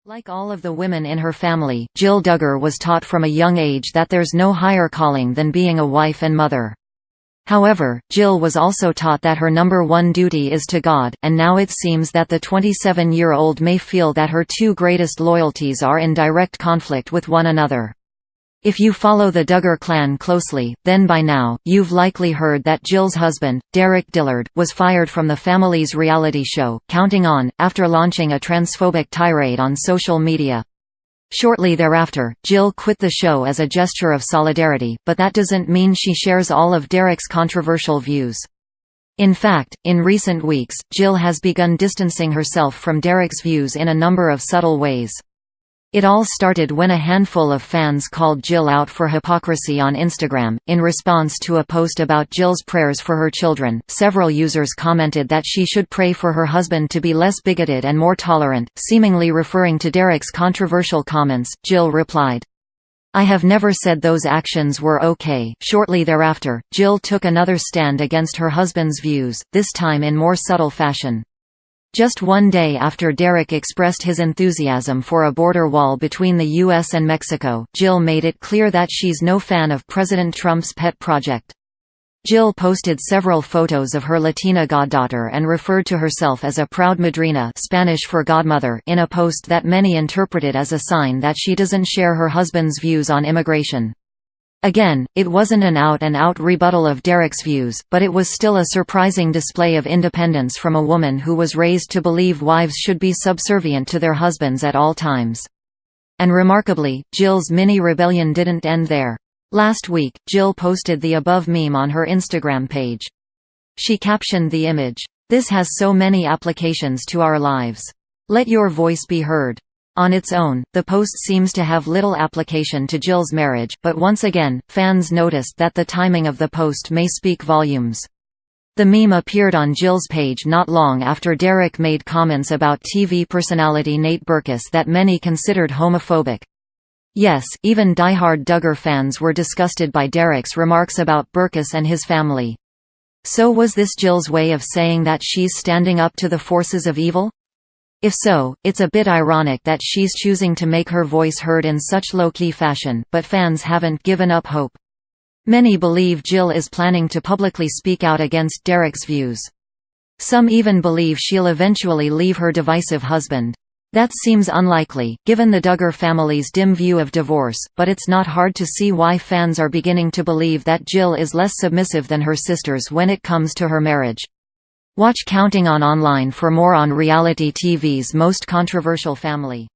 Like all of the women in her family, Jill Duggar was taught from a young age that there's no higher calling than being a wife and mother. However, Jill was also taught that her number one duty is to God, and now it seems that the 27-year-old may feel that her two greatest loyalties are in direct conflict with one another. If you follow the Duggar clan closely, then by now, you've likely heard that Jill's husband, Derick Dillard, was fired from the family's reality show, Counting On, after launching a transphobic tirade on social media. Shortly thereafter, Jill quit the show as a gesture of solidarity, but that doesn't mean she shares all of Derick's controversial views. In fact, in recent weeks, Jill has begun distancing herself from Derick's views in a number of subtle ways. It all started when a handful of fans called Jill out for hypocrisy on Instagram. In response to a post about Jill's prayers for her children, several users commented that she should pray for her husband to be less bigoted and more tolerant, seemingly referring to Derick's controversial comments. Jill replied, "I have never said those actions were okay." Shortly thereafter, Jill took another stand against her husband's views, this time in more subtle fashion. Just one day after Derick expressed his enthusiasm for a border wall between the U.S. and Mexico, Jill made it clear that she's no fan of President Trump's pet project. Jill posted several photos of her Latina goddaughter and referred to herself as a proud madrina, Spanish for godmother, in a post that many interpreted as a sign that she doesn't share her husband's views on immigration. Again, it wasn't an out-and-out rebuttal of Derick's views, but it was still a surprising display of independence from a woman who was raised to believe wives should be subservient to their husbands at all times. And remarkably, Jill's mini-rebellion didn't end there. Last week, Jill posted the above meme on her Instagram page. She captioned the image, "This has so many applications to our lives. Let your voice be heard." On its own, the post seems to have little application to Jill's marriage, but once again, fans noticed that the timing of the post may speak volumes. The meme appeared on Jill's page not long after Derick made comments about TV personality Nate Berkus that many considered homophobic. Yes, even diehard Duggar fans were disgusted by Derick's remarks about Berkus and his family. So was this Jill's way of saying that she's standing up to the forces of evil? If so, it's a bit ironic that she's choosing to make her voice heard in such low-key fashion, but fans haven't given up hope. Many believe Jill is planning to publicly speak out against Derick's views. Some even believe she'll eventually leave her divisive husband. That seems unlikely, given the Duggar family's dim view of divorce, but it's not hard to see why fans are beginning to believe that Jill is less submissive than her sisters when it comes to her marriage. Watch Counting On online for more on reality TV's most controversial family.